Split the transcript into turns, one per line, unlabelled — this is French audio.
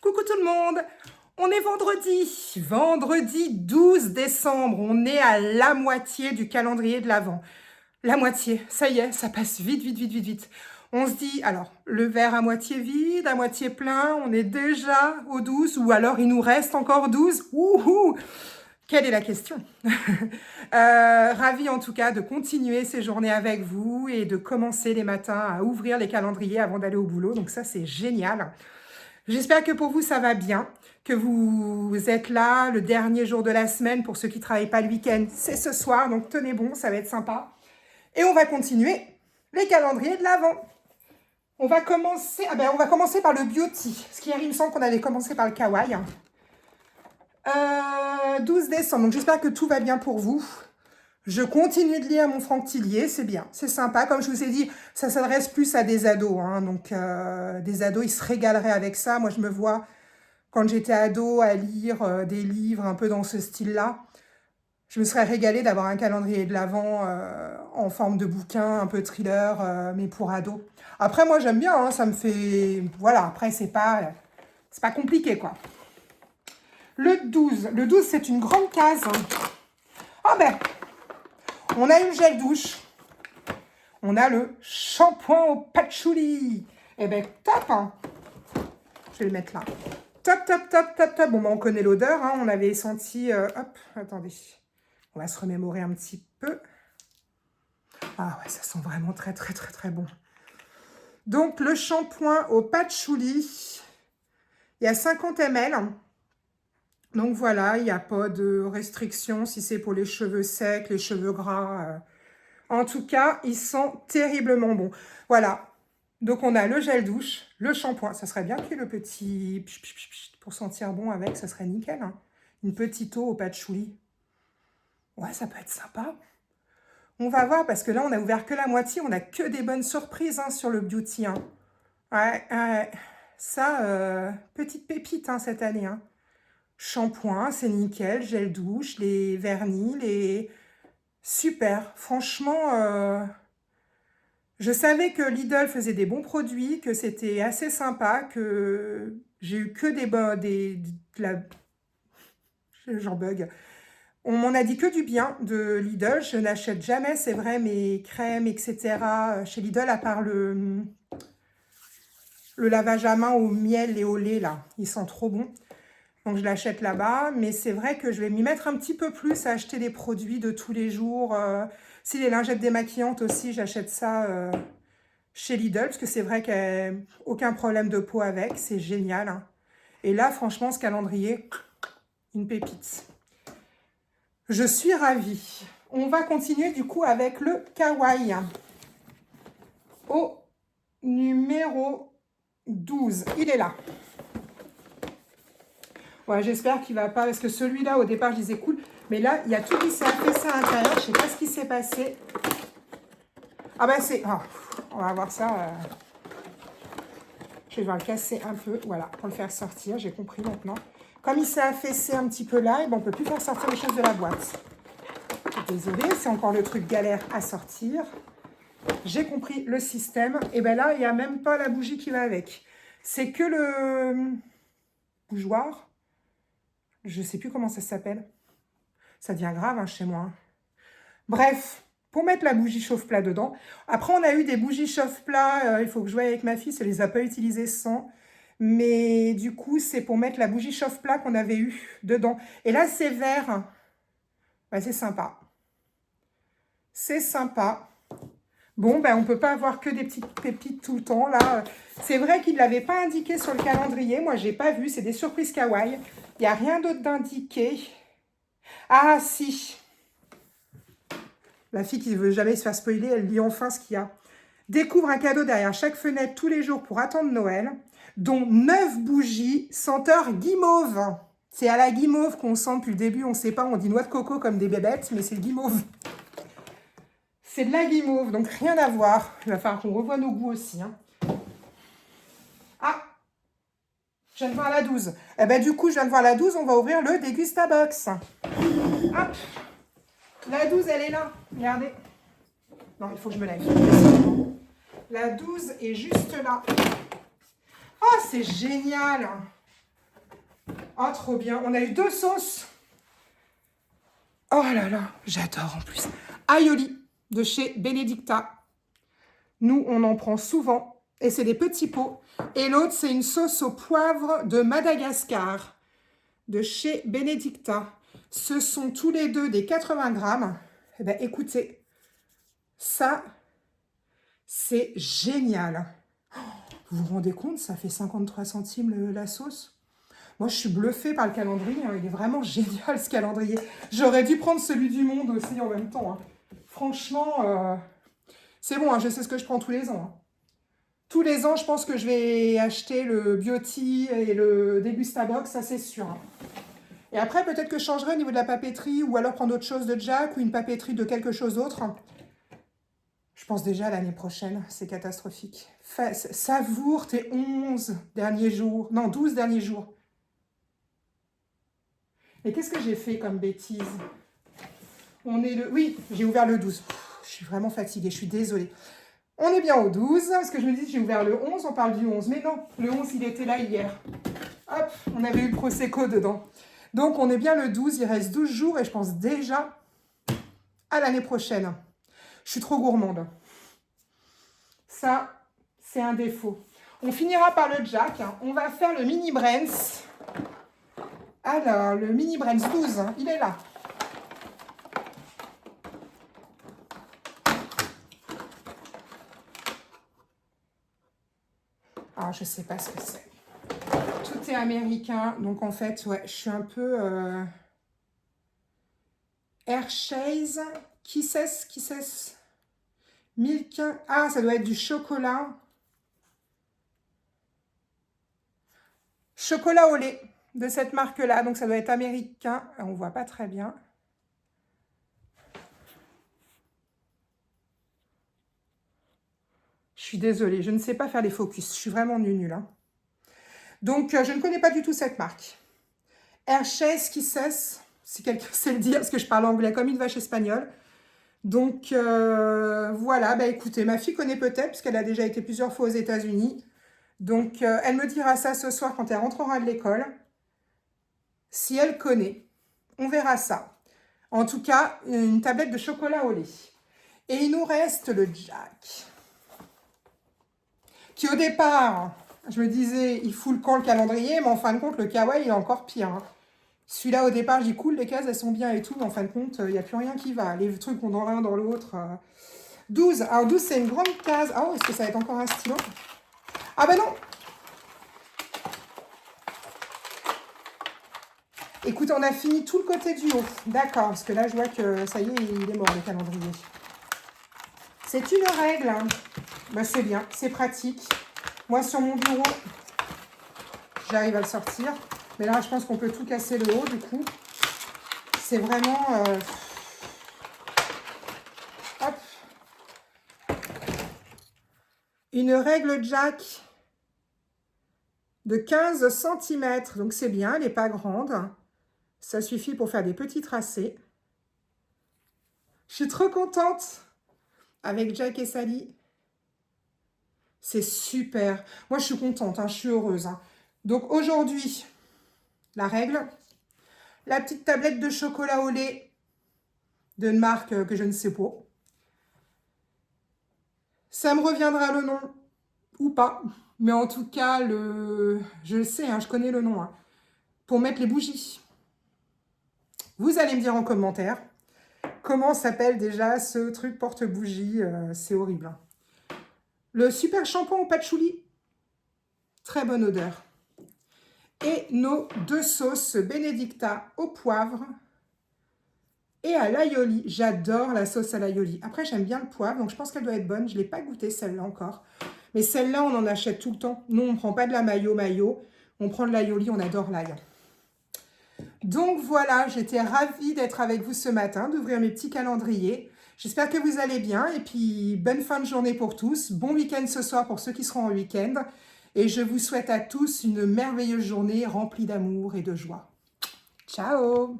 Coucou tout le monde, on est vendredi 12 décembre, on est à la moitié du calendrier de l'Avent. La moitié, ça y est, ça passe vite. On se dit, alors, le verre à moitié vide, à moitié plein, on est déjà au 12, ou alors il nous reste encore 12. Wouhou! Quelle est la question? Ravie en tout cas de continuer ces journées avec vous et de commencer les matins à ouvrir les calendriers avant d'aller au boulot, donc ça c'est génial. J'espère que pour vous, ça va bien, que vous êtes là le dernier jour de la semaine. Pour ceux qui ne travaillent pas le week-end, c'est ce soir, donc tenez bon, ça va être sympa. Et on va continuer les calendriers de l'Avent. On va commencer par le beauty. Ce qui arrive, il me semble qu'on avait commencé par le kawaii. 12 décembre, donc j'espère que tout va bien pour vous. Je continue de lire mon Franck Tillier, c'est bien, c'est sympa. Comme je vous ai dit, ça s'adresse plus à des ados. Donc, des ados, ils se régaleraient avec ça. Moi, je me vois, quand j'étais ado, à lire des livres un peu dans ce style-là. Je me serais régalée d'avoir un calendrier de l'Avent en forme de bouquin, un peu thriller, mais pour ados. Après, moi, j'aime bien, ça me fait... Voilà, après, c'est pas compliqué, quoi. Le 12, c'est une grande case. Ah ben... On a une gel douche. On a le shampoing au patchouli. Eh ben, top, hein. Je vais le mettre là. Top. Bon, ben, on connaît l'odeur, hein. On avait senti... hop, attendez. On va se remémorer un petit peu. Ah ouais, ça sent vraiment très bon. Donc, le shampoing au patchouli. Il y a 50 ml. Donc, voilà, il n'y a pas de restriction si c'est pour les cheveux secs, les cheveux gras... En tout cas, ils sont terriblement bons. Voilà. Donc, on a le gel douche, le shampoing. Ça serait bien qu'il y ait le petit... Pour sentir bon avec, ça serait nickel. Hein. Une petite eau au patchouli. Ouais, ça peut être sympa. On va voir, parce que là, on a ouvert que la moitié. On n'a que des bonnes surprises sur le beauty. Hein. Ouais. Ça, petite pépite cette année. Hein. Shampoing, c'est nickel. Gel douche, les vernis, les... Super, franchement, je savais que Lidl faisait des bons produits, que c'était assez sympa, que j'ai eu que j'en bug. On m'en a dit que du bien de Lidl, je n'achète jamais, c'est vrai, mes crèmes, etc. chez Lidl, à part le lavage à main au miel et au lait, là, ils sont trop bons. Donc, je l'achète là-bas, mais c'est vrai que je vais m'y mettre un petit peu plus à acheter des produits de tous les jours. Si les lingettes démaquillantes aussi, j'achète ça chez Lidl, parce que c'est vrai qu'il n'y a aucun problème de peau avec, c'est génial. Hein. Et là, franchement, ce calendrier, une pépite. Je suis ravie. On va continuer du coup avec le kawaii. Au numéro 12, il est là. Ouais, j'espère qu'il va pas, parce que celui-là, au départ, je disais cool. Mais là, il y a tout qui s'est affaissé à l'intérieur. Je sais pas ce qui s'est passé. Ah ben, c'est... Oh, on va voir ça. Je vais devoir le casser un peu, voilà, pour le faire sortir. J'ai compris maintenant. Comme il s'est affaissé un petit peu là, et ben, on ne peut plus faire sortir les choses de la boîte. Désolée, c'est encore le truc galère à sortir. J'ai compris le système. Et ben là, il n'y a même pas la bougie qui va avec. C'est que le bougeoir. Je ne sais plus comment ça s'appelle. Ça devient grave chez moi. Bref, pour mettre la bougie chauffe-plat dedans. Après, on a eu des bougies chauffe-plat. Il faut que je voie avec ma fille. Elle ne les a pas utilisées sans. Mais du coup, c'est pour mettre la bougie chauffe-plat qu'on avait eu dedans. Et là, c'est vert. Ben, c'est sympa. C'est sympa. Bon, ben, on ne peut pas avoir que des petites pépites tout le temps. Là, c'est vrai qu'il ne l'avait pas indiqué sur le calendrier. Moi, je n'ai pas vu. C'est des surprises kawaii. Il n'y a rien d'autre d'indiqué. Ah, si. La fille qui ne veut jamais se faire spoiler, elle lit enfin ce qu'il y a. Découvre un cadeau derrière chaque fenêtre tous les jours pour attendre Noël, dont 9 bougies senteur guimauve. C'est à la guimauve qu'on sent depuis le début. On ne sait pas, on dit noix de coco comme des bébêtes, mais c'est le guimauve. C'est de la guimauve, donc rien à voir. Il va falloir qu'on revoie nos goûts aussi. Hein. Ah, je viens de voir la 12. Eh ben, du coup, je viens de voir la 12, on va ouvrir le Dégustabox. Hop. La 12, elle est là. Regardez. Non, il faut que je me lève. La 12 est juste là. Oh, c'est génial. Ah, trop bien. On a eu 2 sauces. Oh là là, j'adore en plus. Aioli de chez Benedicta. Nous, on en prend souvent. Et c'est des petits pots. Et l'autre, c'est une sauce au poivre de Madagascar de chez Benedicta. Ce sont tous les deux des 80 grammes. Eh bien, écoutez, ça, c'est génial. Vous vous rendez compte, ça fait 53 centimes la sauce. Moi, je suis bluffée par le calendrier. Hein. Il est vraiment génial, ce calendrier. J'aurais dû prendre celui du monde aussi en même temps. Hein. Franchement, c'est bon, hein, je sais ce que je prends tous les ans. Hein. Tous les ans, je pense que je vais acheter le Beauty et le Degustabox, ça c'est sûr. Hein. Et après, peut-être que je changerai au niveau de la papeterie ou alors prendre autre chose de Jack ou une papeterie de quelque chose d'autre. Je pense déjà à l'année prochaine, c'est catastrophique. Savoure tes 11 derniers jours, non 12 derniers jours. Mais qu'est-ce que j'ai fait comme bêtise? On est le... Oui, j'ai ouvert le 12. Je suis vraiment fatiguée, je suis désolée. On est bien au 12, parce que je me dis, j'ai ouvert le 11, on parle du 11. Mais non, le 11, il était là hier. Hop, on avait eu le Prosecco dedans. Donc, on est bien le 12, il reste 12 jours et je pense déjà à l'année prochaine. Je suis trop gourmande. Ça, c'est un défaut. On finira par le Jack. On va faire le mini Brents. Alors, le mini Brents 12, il est là. Alors, je ne sais pas ce que c'est. Tout est américain. Donc, en fait, ouais, je suis un peu... Hershey's. Kisses. Milk. Ah, ça doit être du chocolat. Chocolat au lait de cette marque-là. Donc, ça doit être américain. On ne voit pas très bien. Je suis désolée, je ne sais pas faire les focus. Je suis vraiment nulle. Hein. Donc, je ne connais pas du tout cette marque. Hershey's Kisses, si quelqu'un sait le dire, parce que je parle anglais comme une vache espagnole. Donc, voilà. Bah, écoutez, ma fille connaît peut-être, parce qu'elle a déjà été plusieurs fois aux États-Unis. Donc, elle me dira ça ce soir quand elle rentrera de l'école. Si elle connaît, on verra ça. En tout cas, une tablette de chocolat au lait. Et il nous reste le Jack. Qui au départ, je me disais, il fout le camp le calendrier, mais en fin de compte, le kawaii il est encore pire. Hein. Celui-là, au départ, j'y coule, les cases, elles sont bien et tout, mais en fin de compte, il n'y a plus rien qui va. Les trucs vont dans l'un, dans l'autre. 12. Alors, 12, c'est une grande case. Ah, oh, est-ce que ça va être encore un stylo? Ah ben non. Écoute, on a fini tout le côté du haut. D'accord, parce que là, je vois que ça y est, il est mort, le calendrier. C'est une règle. Hein. Ben, c'est bien, c'est pratique. Moi, sur mon bureau, j'arrive à le sortir. Mais là, je pense qu'on peut tout casser le haut, du coup. C'est vraiment... Hop. Une règle Jack de 15 cm. Donc, c'est bien, elle n'est pas grande. Ça suffit pour faire des petits tracés. Je suis trop contente avec Jack et Sally. C'est super. Moi, je suis contente, hein, je suis heureuse. Hein. Donc, aujourd'hui, la règle, la petite tablette de chocolat au lait d'une marque que je ne sais pas. Ça me reviendra le nom ou pas. Mais en tout cas, je le sais, hein, je connais le nom. Hein, pour mettre les bougies. Vous allez me dire en commentaire comment s'appelle déjà ce truc porte-bougie. C'est horrible. Hein. Le super shampoing au patchouli. Très bonne odeur. Et nos 2 sauces Benedicta au poivre et à l'aioli. J'adore la sauce à l'aioli. Après, j'aime bien le poivre, donc je pense qu'elle doit être bonne. Je ne l'ai pas goûtée, celle-là, encore. Mais celle-là, on en achète tout le temps. Nous, on ne prend pas de la mayo. On prend de l'aioli, on adore l'ail. Donc, voilà, j'étais ravie d'être avec vous ce matin, d'ouvrir mes petits calendriers. J'espère que vous allez bien. Et puis, bonne fin de journée pour tous. Bon week-end ce soir pour ceux qui seront en week-end. Et je vous souhaite à tous une merveilleuse journée remplie d'amour et de joie. Ciao!